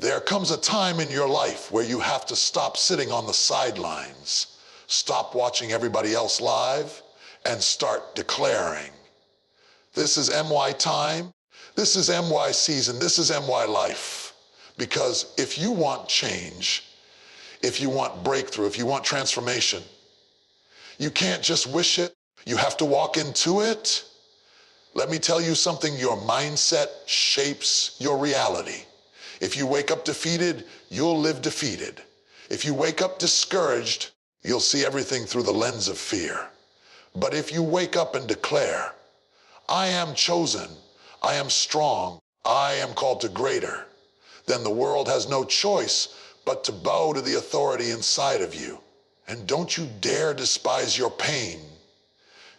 There comes a time in your life where you have to stop sitting on the sidelines, stop watching everybody else live, and start declaring. This is MY time. This is MY season. This is MY life. Because if you want change, if you want breakthrough, if you want transformation, you can't just wish it. You have to walk into it. Let me tell you something, your mindset shapes your reality. If you wake up defeated, you'll live defeated. If you wake up discouraged, you'll see everything through the lens of fear. But if you wake up and declare, I am chosen, I am strong, I am called to greater, then the world has no choice but to bow to the authority inside of you. And don't you dare despise your pain.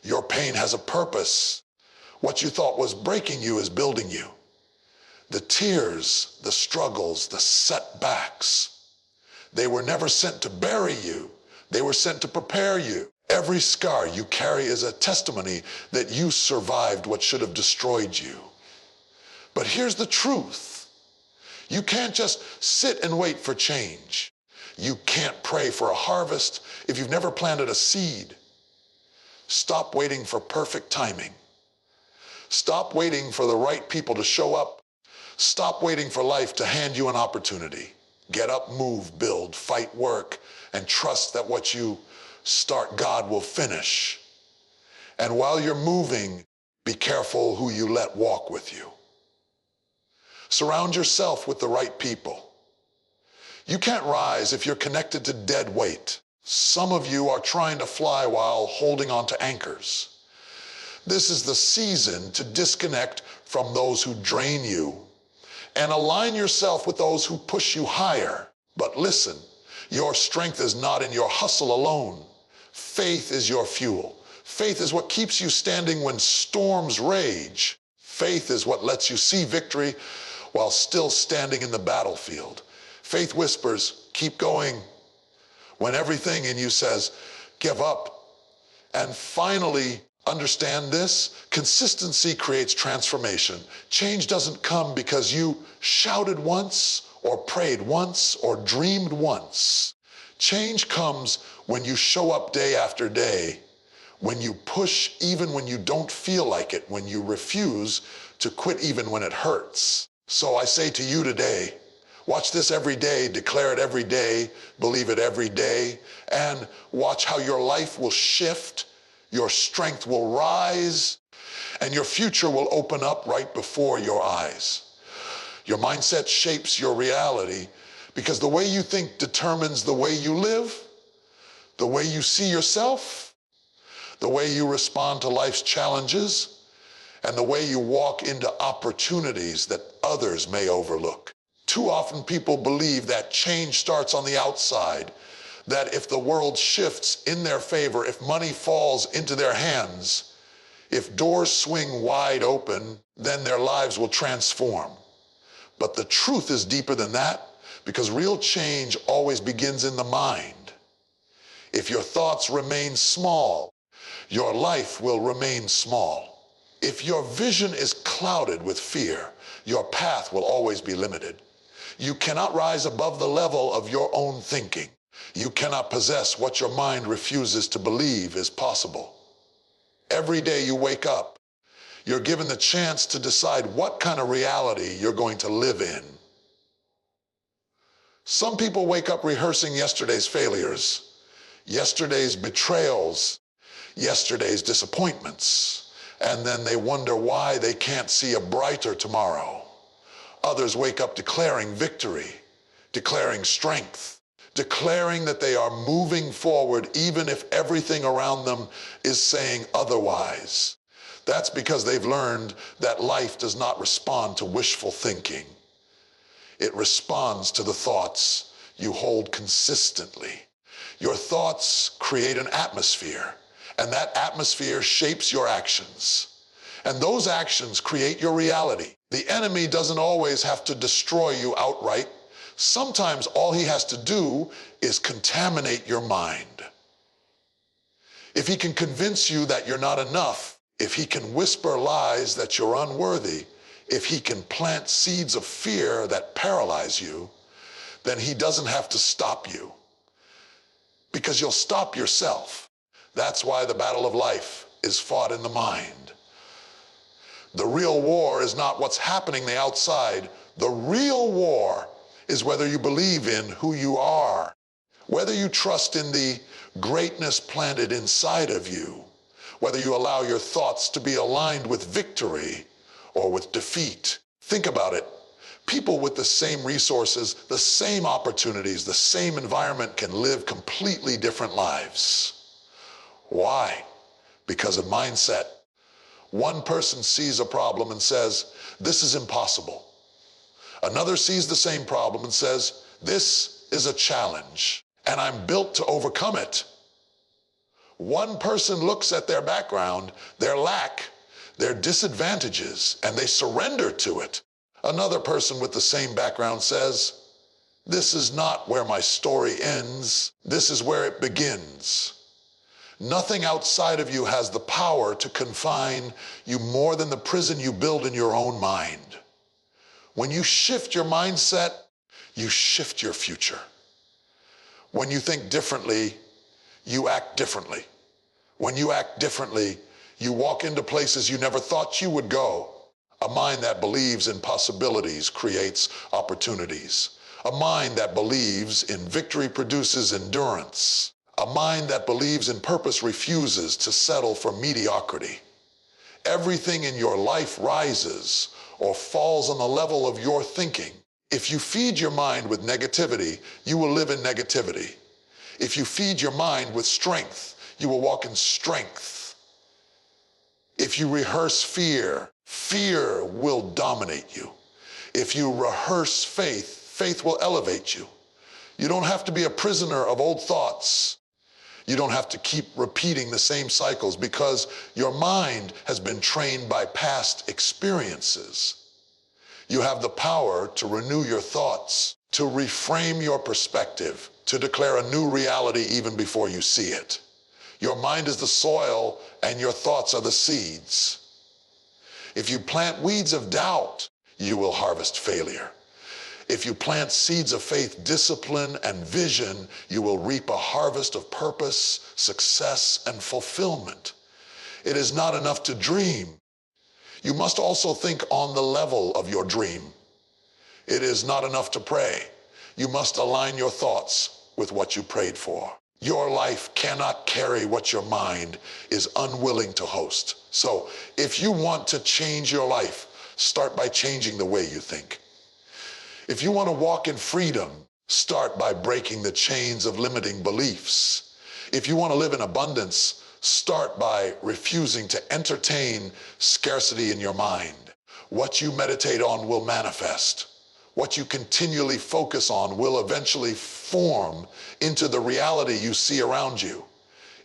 Your pain has a purpose. What you thought was breaking you is building you. The tears, the struggles, the setbacks, they were never sent to bury you. They were sent to prepare you. Every scar you carry is a testimony that you survived what should have destroyed you. But here's the truth. You can't just sit and wait for change. You can't pray for a harvest if you've never planted a seed. Stop waiting for perfect timing. Stop waiting for the right people to show up. Stop waiting for life to hand you an opportunity. Get up, move, build, fight, work, and trust that what you start, God will finish. And while you're moving, be careful who you let walk with you. Surround yourself with the right people. You can't rise if you're connected to dead weight. Some of you are trying to fly while holding on to anchors. This is the season to disconnect from those who drain you and align yourself with those who push you higher. But listen, your strength is not in your hustle alone. Faith is your fuel. Faith is what keeps you standing when storms rage. Faith is what lets you see victory while still standing in the battlefield. Faith whispers, keep going, when everything in you says, give up. And finally, understand this, consistency creates transformation. Change doesn't come because you shouted once, or prayed once, or dreamed once. Change comes when you show up day after day, when you push even when you don't feel like it, when you refuse to quit even when it hurts. So I say to you today, watch this every day, declare it every day, believe it every day, and watch how your life will shift, your strength will rise, and your future will open up right before your eyes. Your mindset shapes your reality because the way you think determines the way you live, the way you see yourself, the way you respond to life's challenges, and the way you walk into opportunities that others may overlook. Too often people believe that change starts on the outside, that if the world shifts in their favor, if money falls into their hands, if doors swing wide open, then their lives will transform. But the truth is deeper than that, because real change always begins in the mind. If your thoughts remain small, your life will remain small. If your vision is clouded with fear, your path will always be limited. You cannot rise above the level of your own thinking. You cannot possess what your mind refuses to believe is possible. Every day you wake up, you're given the chance to decide what kind of reality you're going to live in. Some people wake up rehearsing yesterday's failures, yesterday's betrayals, yesterday's disappointments, and then they wonder why they can't see a brighter tomorrow. Others wake up declaring victory, declaring strength, declaring that they are moving forward even if everything around them is saying otherwise. That's because they've learned that life does not respond to wishful thinking. It responds to the thoughts you hold consistently. Your thoughts create an atmosphere, and that atmosphere shapes your actions. And those actions create your reality. The enemy doesn't always have to destroy you outright. Sometimes all he has to do is contaminate your mind. If he can convince you that you're not enough, if he can whisper lies that you're unworthy, If he can plant seeds of fear that paralyze you, then he doesn't have to stop you, because you'll stop yourself. That's why the battle of life is fought in the mind. The real war is not what's happening on the outside. The real war is whether you believe in who you are, whether you trust in the greatness planted inside of you, whether you allow your thoughts to be aligned with victory or with defeat. Think about it. People with the same resources, the same opportunities, the same environment can live completely different lives. Why? Because of mindset. One person sees a problem and says, this is impossible. Another sees the same problem and says, this is a challenge, and I'm built to overcome it. One person looks at their background, their lack, their disadvantages, and they surrender to it. Another person with the same background says, this is not where my story ends. This is where it begins. Nothing outside of you has the power to confine you more than the prison you build in your own mind. When you shift your mindset, you shift your future. When you think differently, you act differently. When you act differently, you walk into places you never thought you would go. A mind that believes in possibilities creates opportunities. A mind that believes in victory produces endurance. A mind that believes in purpose refuses to settle for mediocrity. Everything in your life rises or falls on the level of your thinking. If you feed your mind with negativity, you will live in negativity. If you feed your mind with strength, you will walk in strength. If you rehearse fear, fear will dominate you. If you rehearse faith, faith will elevate you. You don't have to be a prisoner of old thoughts. You don't have to keep repeating the same cycles, because your mind has been trained by past experiences. You have the power to renew your thoughts, to reframe your perspective, to declare a new reality even before you see it. Your mind is the soil and your thoughts are the seeds. If you plant weeds of doubt, you will harvest failure. If you plant seeds of faith, discipline, and vision, you will reap a harvest of purpose, success, and fulfillment. It is not enough to dream. You must also think on the level of your dream. It is not enough to pray. You must align your thoughts with what you prayed for. Your life cannot carry what your mind is unwilling to host. So if you want to change your life, start by changing the way you think. If you want to walk in freedom, start by breaking the chains of limiting beliefs. If you want to live in abundance, start by refusing to entertain scarcity in your mind. What you meditate on will manifest. What you continually focus on will eventually form into the reality you see around you.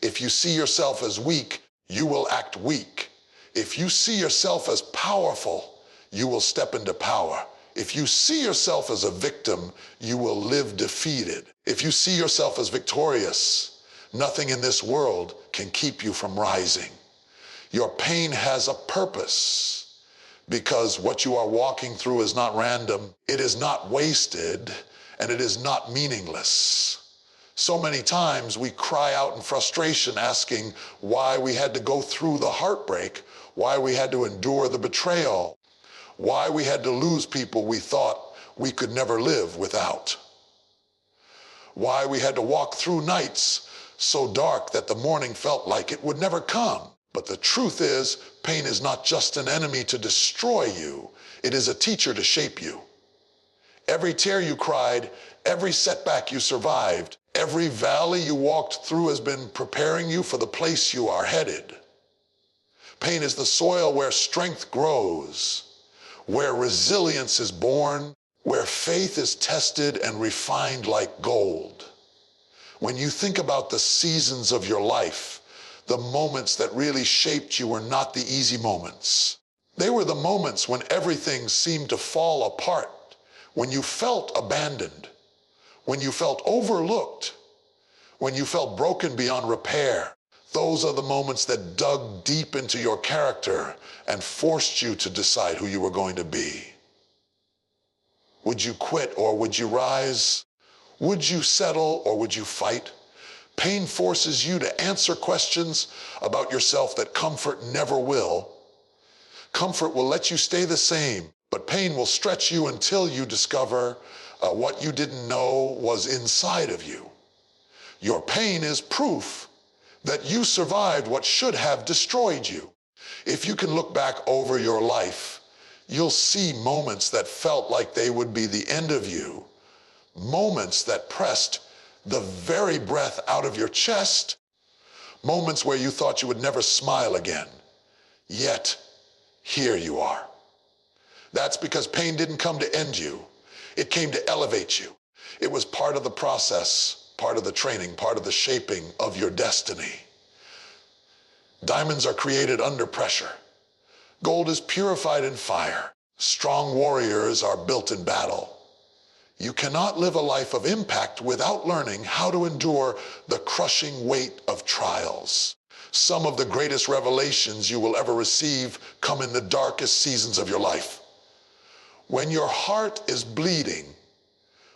If you see yourself as weak, you will act weak. If you see yourself as powerful, you will step into power. If you see yourself as a victim, you will live defeated. If you see yourself as victorious, nothing in this world can keep you from rising. Your pain has a purpose, because what you are walking through is not random, it is not wasted, and it is not meaningless. So many times we cry out in frustration asking why we had to go through the heartbreak, why we had to endure the betrayal, why we had to lose people we thought we could never live without, why we had to walk through nights so dark that the morning felt like it would never come. But the truth is, pain is not just an enemy to destroy you, it is a teacher to shape you. Every tear you cried, every setback you survived, every valley you walked through has been preparing you for the place you are headed. Pain is the soil where strength grows, where resilience is born, where faith is tested and refined like gold. When you think about the seasons of your life, the moments that really shaped you were not the easy moments. They were the moments when everything seemed to fall apart, when you felt abandoned, when you felt overlooked, when you felt broken beyond repair. Those are the moments that dug deep into your character and forced you to decide who you were going to be. Would you quit or would you rise? Would you settle or would you fight? Pain forces you to answer questions about yourself that comfort never will. Comfort will let you stay the same, but pain will stretch you until you discover what you didn't know was inside of you. Your pain is proof that you survived what should have destroyed you. If you can look back over your life, you'll see moments that felt like they would be the end of you, moments that pressed the very breath out of your chest, moments where you thought you would never smile again. Yet, here you are. That's because pain didn't come to end you. It came to elevate you. It was part of the process, part of the training, part of the shaping of your destiny. Diamonds are created under pressure. Gold is purified in fire. Strong warriors are built in battle. You cannot live a life of impact without learning how to endure the crushing weight of trials. Some of the greatest revelations you will ever receive come in the darkest seasons of your life. When your heart is bleeding,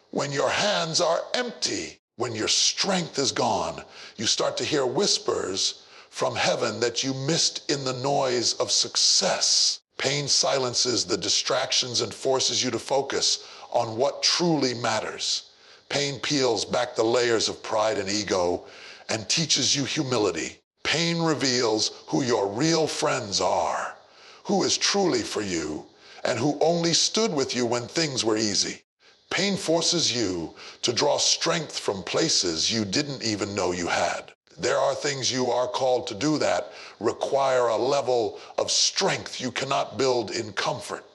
when your hands are empty, when your strength is gone, you start to hear whispers from heaven that you missed in the noise of success. Pain silences the distractions and forces you to focus on what truly matters. Pain peels back the layers of pride and ego and teaches you humility. Pain reveals who your real friends are, who is truly for you, and who only stood with you when things were easy. Pain forces you to draw strength from places you didn't even know you had. There are things you are called to do that require a level of strength you cannot build in comfort.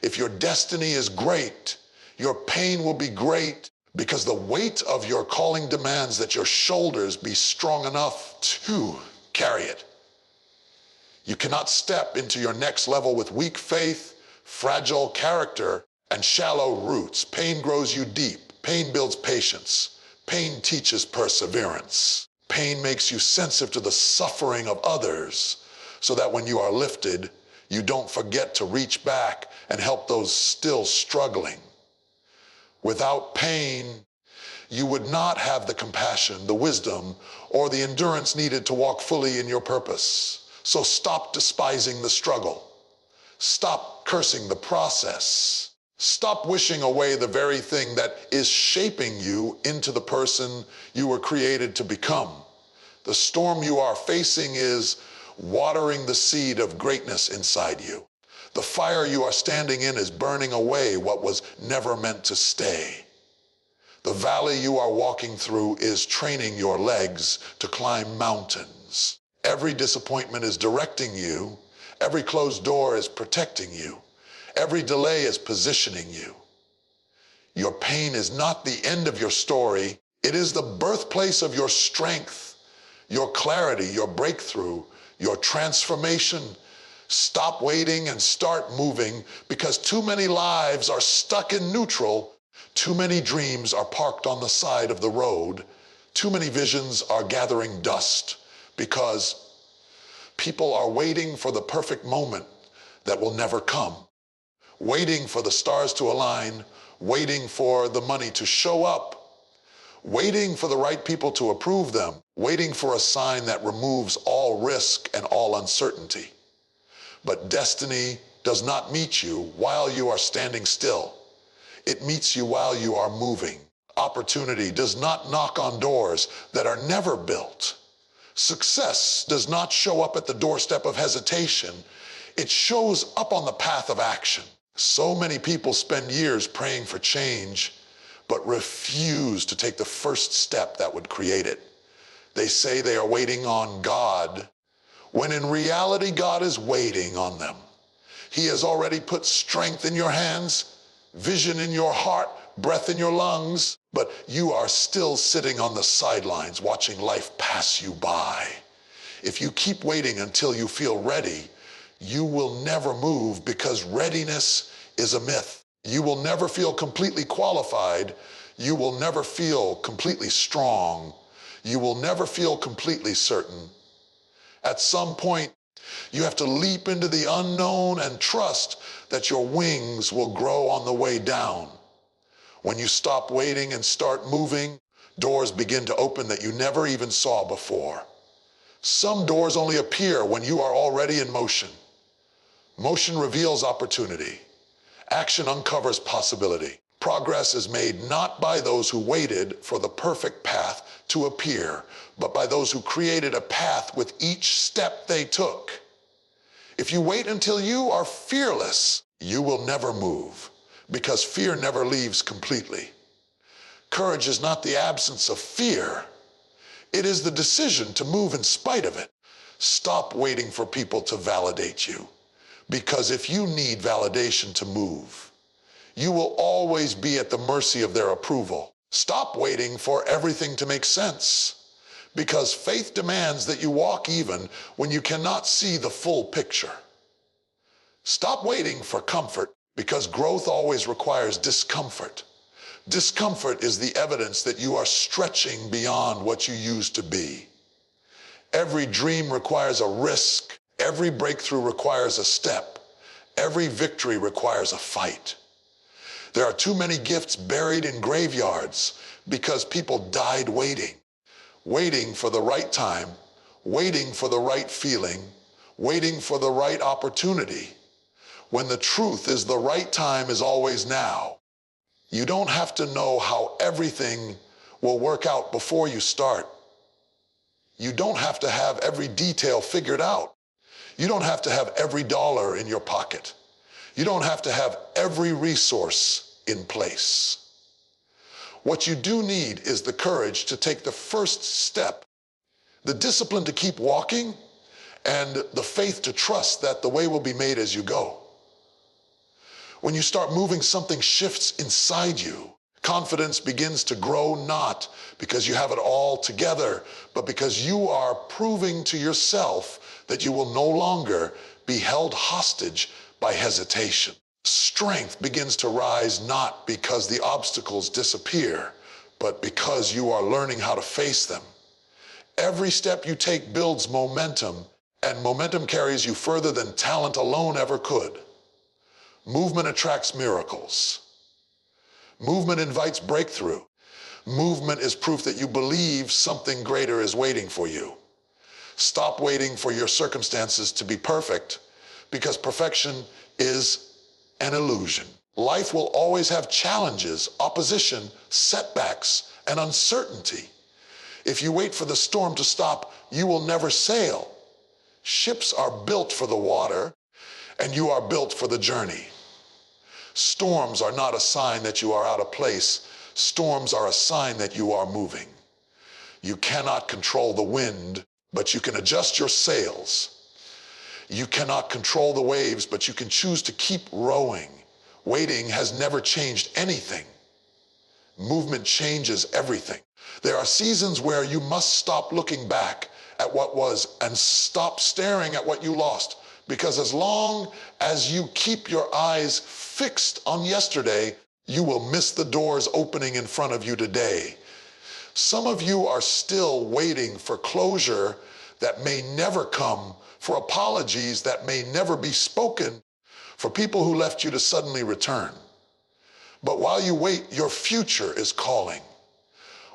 If your destiny is great, your pain will be great because the weight of your calling demands that your shoulders be strong enough to carry it. You cannot step into your next level with weak faith, fragile character, and shallow roots. Pain grows you deep. Pain builds patience. Pain teaches perseverance. Pain makes you sensitive to the suffering of others so that when you are lifted, you don't forget to reach back and help those still struggling. Without pain, you would not have the compassion, the wisdom, or the endurance needed to walk fully in your purpose. So stop despising the struggle. Stop cursing the process. Stop wishing away the very thing that is shaping you into the person you were created to become. The storm you are facing is watering the seed of greatness inside you. The fire you are standing in is burning away what was never meant to stay. The valley you are walking through is training your legs to climb mountains. Every disappointment is directing you. Every closed door is protecting you. Every delay is positioning you. Your pain is not the end of your story. It is the birthplace of your strength, your clarity, your breakthrough, your transformation. Stop waiting and start moving because too many lives are stuck in neutral. Too many dreams are parked on the side of the road. Too many visions are gathering dust because people are waiting for the perfect moment that will never come. Waiting for the stars to align, waiting for the money to show up, waiting for the right people to approve them, waiting for a sign that removes all risk and all uncertainty. But destiny does not meet you while you are standing still. It meets you while you are moving. Opportunity does not knock on doors that are never built. Success does not show up at the doorstep of hesitation. It shows up on the path of action. So many people spend years praying for change, but refuse to take the first step that would create it. They say they are waiting on God, when in reality, God is waiting on them. He has already put strength in your hands, vision in your heart, breath in your lungs, but you are still sitting on the sidelines watching life pass you by. If you keep waiting until you feel ready, you will never move because readiness is a myth. You will never feel completely qualified. You will never feel completely strong. You will never feel completely certain. At some point, you have to leap into the unknown and trust that your wings will grow on the way down. When you stop waiting and start moving, doors begin to open that you never even saw before. Some doors only appear when you are already in motion. Motion reveals opportunity. Action uncovers possibility. Progress is made not by those who waited for the perfect path to appear, but by those who created a path with each step they took. If you wait until you are fearless, you will never move, because fear never leaves completely. Courage is not the absence of fear. It is the decision to move in spite of it. Stop waiting for people to validate you, because if you need validation to move, you will always be at the mercy of their approval. Stop waiting for everything to make sense, because faith demands that you walk even when you cannot see the full picture. Stop waiting for comfort, because growth always requires discomfort. Discomfort is the evidence that you are stretching beyond what you used to be. Every dream requires a risk. Every breakthrough requires a step. Every victory requires a fight. There are too many gifts buried in graveyards because people died waiting. Waiting for the right time, waiting for the right feeling, waiting for the right opportunity. When the truth is the right time is always now. You don't have to know how everything will work out before you start. You don't have to have every detail figured out. You don't have to have every dollar in your pocket. You don't have to have every resource in place. What you do need is the courage to take the first step, the discipline to keep walking, and the faith to trust that the way will be made as you go. When you start moving, something shifts inside you. Confidence begins to grow, not because you have it all together, but because you are proving to yourself that you will no longer be held hostage by hesitation. Strength begins to rise not because the obstacles disappear, but because you are learning how to face them. Every step you take builds momentum, and momentum carries you further than talent alone ever could. Movement attracts miracles. Movement invites breakthrough. Movement is proof that you believe something greater is waiting for you. Stop waiting for your circumstances to be perfect, because perfection is an illusion. Life will always have challenges, opposition, setbacks, and uncertainty. If you wait for the storm to stop, you will never sail. Ships are built for the water, and you are built for the journey. Storms are not a sign that you are out of place. Storms are a sign that you are moving. You cannot control the wind, but you can adjust your sails. You cannot control the waves, but you can choose to keep rowing. Waiting has never changed anything. Movement changes everything. There are seasons where you must stop looking back at what was and stop staring at what you lost. Because as long as you keep your eyes fixed on yesterday, you will miss the doors opening in front of you today. Some of you are still waiting for closure that may never come, for apologies that may never be spoken, for people who left you to suddenly return. But while you wait, your future is calling.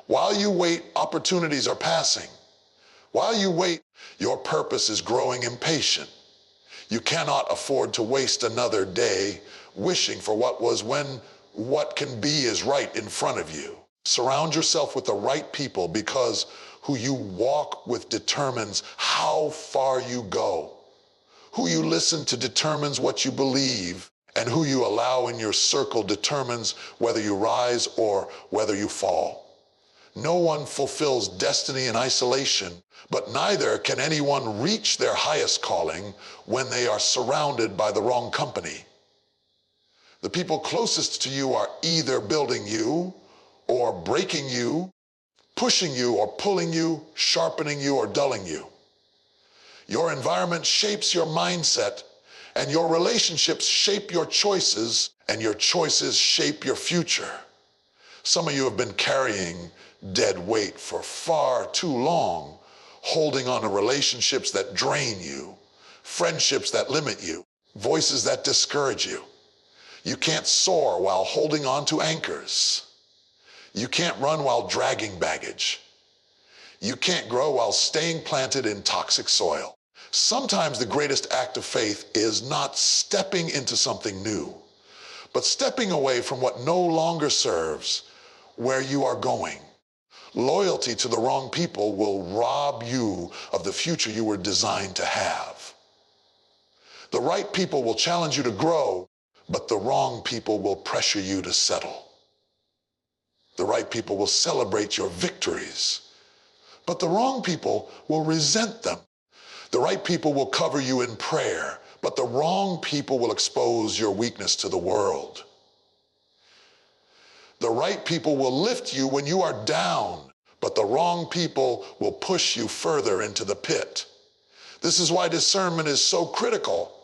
While you wait, opportunities are passing. While you wait, your purpose is growing impatient. You cannot afford to waste another day wishing for what was when what can be is right in front of you. Surround yourself with the right people, because who you walk with determines how far you go. Who you listen to determines what you believe, and who you allow in your circle determines whether you rise or whether you fall. No one fulfills destiny in isolation, but neither can anyone reach their highest calling when they are surrounded by the wrong company. The people closest to you are either building you or breaking you, pushing you or pulling you, sharpening you or dulling you. Your environment shapes your mindset, and your relationships shape your choices, and your choices shape your future. Some of you have been carrying dead weight for far too long, holding on to relationships that drain you, friendships that limit you, voices that discourage you. You can't soar while holding on to anchors. You can't run while dragging baggage. You can't grow while staying planted in toxic soil. Sometimes the greatest act of faith is not stepping into something new, but stepping away from what no longer serves where you are going. Loyalty to the wrong people will rob you of the future you were designed to have. The right people will challenge you to grow, but the wrong people will pressure you to settle. The right people will celebrate your victories, but the wrong people will resent them. The right people will cover you in prayer, but the wrong people will expose your weakness to the world. The right people will lift you when you are down, but the wrong people will push you further into the pit. This is why discernment is so critical,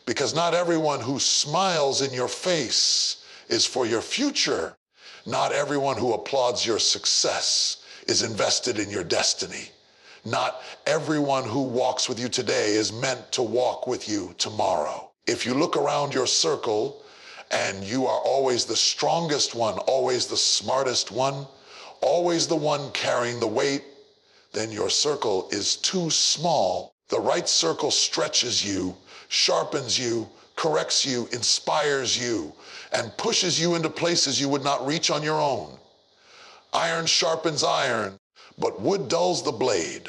because not everyone who smiles in your face is for your future. Not everyone who applauds your success is invested in your destiny. Not everyone who walks with you today is meant to walk with you tomorrow. If you look around your circle and you are always the strongest one, always the smartest one, always the one carrying the weight, then your circle is too small. The right circle stretches you, sharpens you, corrects you, inspires you, and pushes you into places you would not reach on your own. Iron sharpens iron, but wood dulls the blade.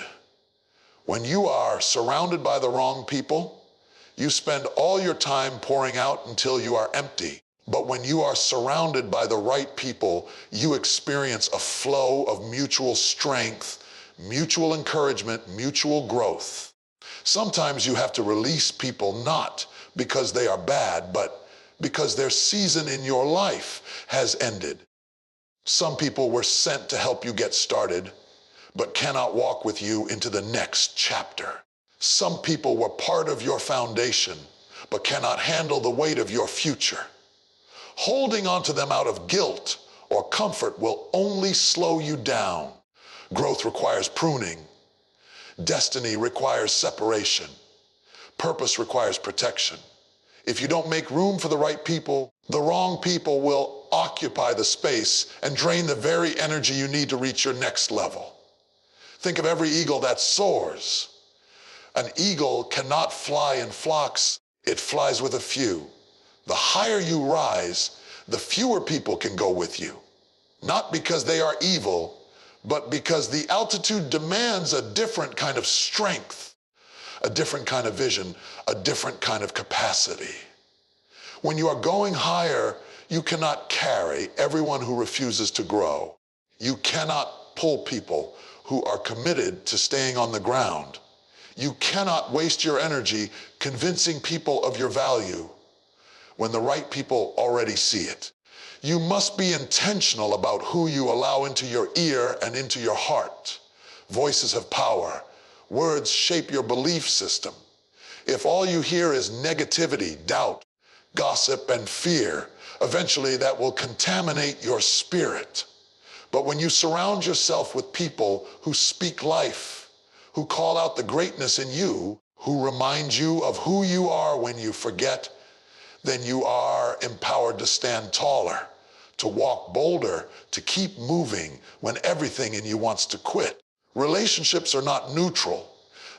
When you are surrounded by the wrong people, you spend all your time pouring out until you are empty. But when you are surrounded by the right people, you experience a flow of mutual strength, mutual encouragement, mutual growth. Sometimes you have to release people not because they are bad, but because their season in your life has ended. Some people were sent to help you get started, but cannot walk with you into the next chapter. Some people were part of your foundation, but cannot handle the weight of your future. Holding on to them out of guilt or comfort will only slow you down. Growth requires pruning. Destiny requires separation. Purpose requires protection. If you don't make room for the right people, the wrong people will occupy the space and drain the very energy you need to reach your next level. Think of every eagle that soars. An eagle cannot fly in flocks, it flies with a few. The higher you rise, the fewer people can go with you. Not because they are evil, but because the altitude demands a different kind of strength, a different kind of vision, a different kind of capacity. When you are going higher, you cannot carry everyone who refuses to grow. You cannot pull people who are committed to staying on the ground. You cannot waste your energy convincing people of your value when the right people already see it. You must be intentional about who you allow into your ear and into your heart. Voices have power. Words shape your belief system. If all you hear is negativity, doubt, gossip, and fear, eventually that will contaminate your spirit. But when you surround yourself with people who speak life, who call out the greatness in you, who remind you of who you are when you forget, then you are empowered to stand taller, to walk bolder, to keep moving when everything in you wants to quit. Relationships are not neutral.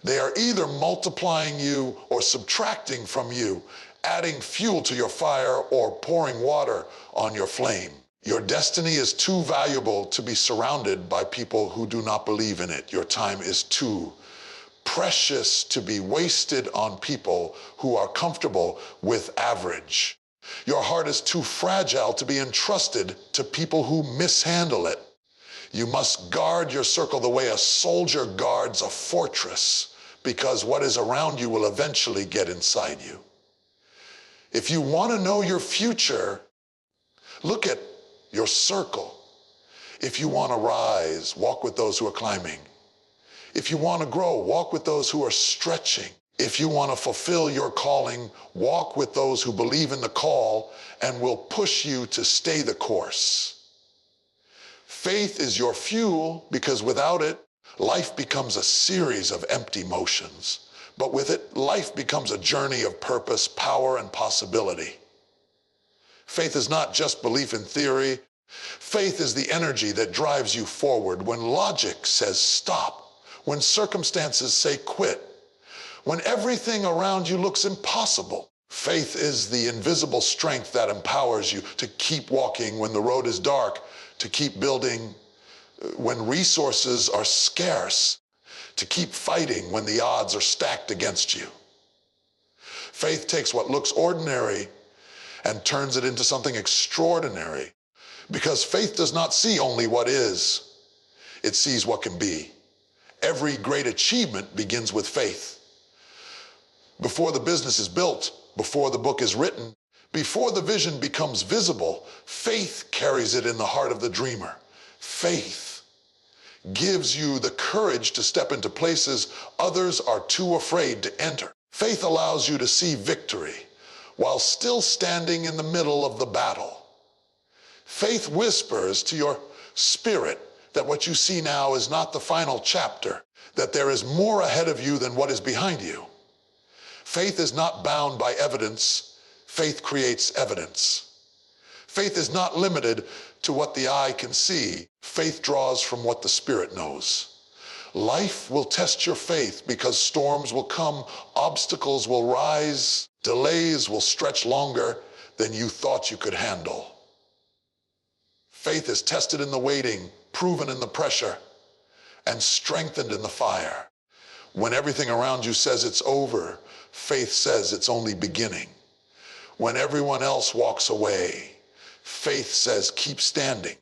They are either multiplying you or subtracting from you, adding fuel to your fire or pouring water on your flame. Your destiny is too valuable to be surrounded by people who do not believe in it. Your time is too precious to be wasted on people who are comfortable with average. Your heart is too fragile to be entrusted to people who mishandle it. You must guard your circle the way a soldier guards a fortress, because what is around you will eventually get inside you. If you want to know your future, look at your circle. If you want to rise, walk with those who are climbing. If you want to grow, walk with those who are stretching. If you want to fulfill your calling, walk with those who believe in the call and will push you to stay the course. Faith is your fuel, because without it, Life becomes a series of empty motions, but with it, life becomes a journey of purpose, power, and possibility. Faith is not just belief in theory. Faith is the energy that drives you forward when logic says stop, when circumstances say quit, when everything around you looks impossible. Faith is the invisible strength that empowers you to keep walking when the road is dark, to keep building when resources are scarce, to keep fighting when the odds are stacked against you. Faith takes what looks ordinary and turns it into something extraordinary, because faith does not see only what is, it sees what can be. Every great achievement begins with faith. Before the business is built, before the book is written, before the vision becomes visible, faith carries it in the heart of the dreamer. Faith gives you the courage to step into places others are too afraid to enter. Faith allows you to see victory while still standing in the middle of the battle. Faith whispers to your spirit that what you see now is not the final chapter, that there is more ahead of you than what is behind you. Faith is not bound by evidence. Faith creates evidence. Faith is not limited to what the eye can see. Faith draws from what the spirit knows. Life will test your faith because storms will come, obstacles will rise, delays will stretch longer than you thought you could handle. Faith is tested in the waiting, proven in the pressure, and strengthened in the fire. When everything around you says it's over, faith says it's only beginning. When everyone else walks away, faith says keep standing.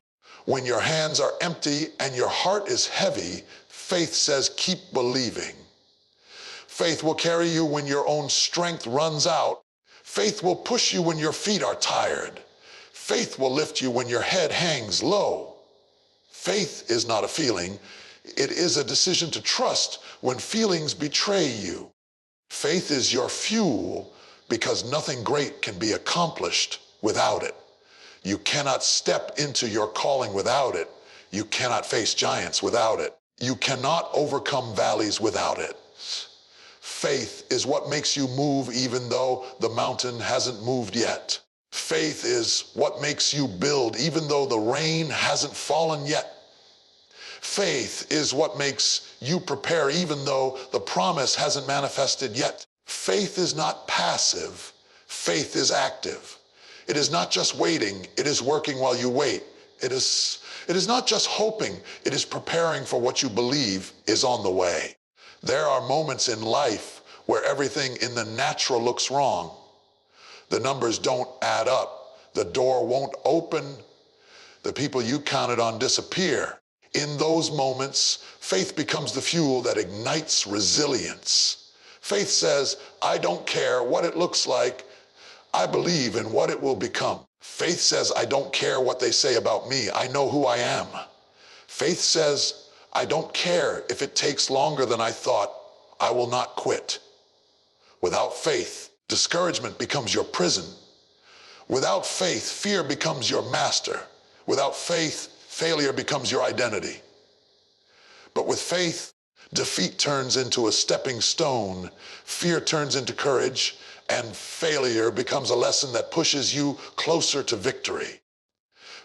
When your hands are empty and your heart is heavy, faith says keep believing. Faith will carry you when your own strength runs out. Faith will push you when your feet are tired. Faith will lift you when your head hangs low. Faith is not a feeling. It is a decision to trust when feelings betray you. Faith is your fuel because nothing great can be accomplished without it. You cannot step into your calling without it. You cannot face giants without it. You cannot overcome valleys without it. Faith is what makes you move even though the mountain hasn't moved yet. Faith is what makes you build even though the rain hasn't fallen yet. Faith is what makes you prepare even though the promise hasn't manifested yet. Faith is not passive. Faith is active. It is not just waiting. It is working while you wait. It is not just hoping. It is preparing for what you believe is on the way. There are moments in life where everything in the natural looks wrong. The numbers don't add up. The door won't open. The people you counted on disappear. In those moments, faith becomes the fuel that ignites resilience. Faith says, I don't care what it looks like. I believe in what it will become. Faith says, I don't care what they say about me. I know who I am. Faith says, I don't care if it takes longer than I thought. I will not quit. Without faith, discouragement becomes your prison. Without faith, fear becomes your master. Without faith, failure becomes your identity. But with faith, defeat turns into a stepping stone, fear turns into courage, and failure becomes a lesson that pushes you closer to victory.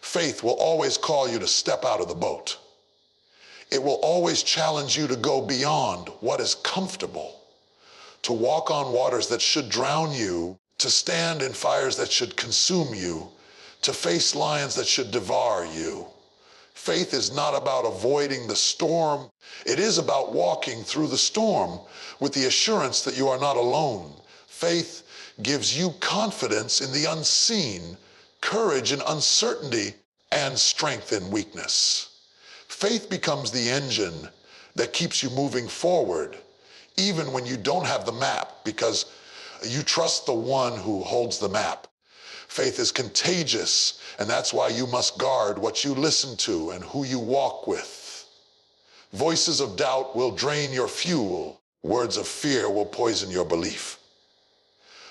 Faith will always call you to step out of the boat. It will always challenge you to go beyond what is comfortable, to walk on waters that should drown you, to stand in fires that should consume you, to face lions that should devour you. Faith is not about avoiding the storm. It is about walking through the storm with the assurance that you are not alone. Faith gives you confidence in the unseen, courage in uncertainty, and strength in weakness. Faith becomes the engine that keeps you moving forward, even when you don't have the map, because you trust the one who holds the map. Faith is contagious, and that's why you must guard what you listen to and who you walk with. Voices of doubt will drain your fuel. Words of fear will poison your belief.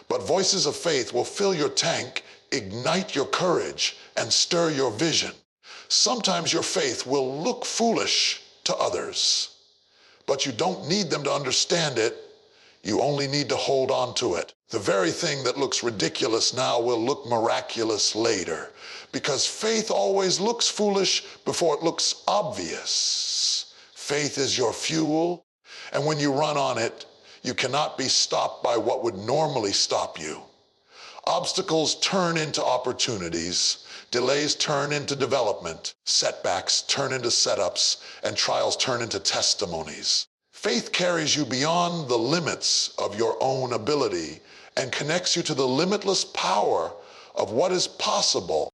But voices of faith will fill your tank, ignite your courage, and stir your vision. Sometimes your faith will look foolish to others. but you don't need them to understand it. You only need to hold on to it. The very thing that looks ridiculous now will look miraculous later, because faith always looks foolish before it looks obvious. Faith is your fuel, and when you run on it, you cannot be stopped by what would normally stop you. Obstacles turn into opportunities, delays turn into development, setbacks turn into setups, and trials turn into testimonies. Faith carries you beyond the limits of your own ability and connects you to the limitless power of what is possible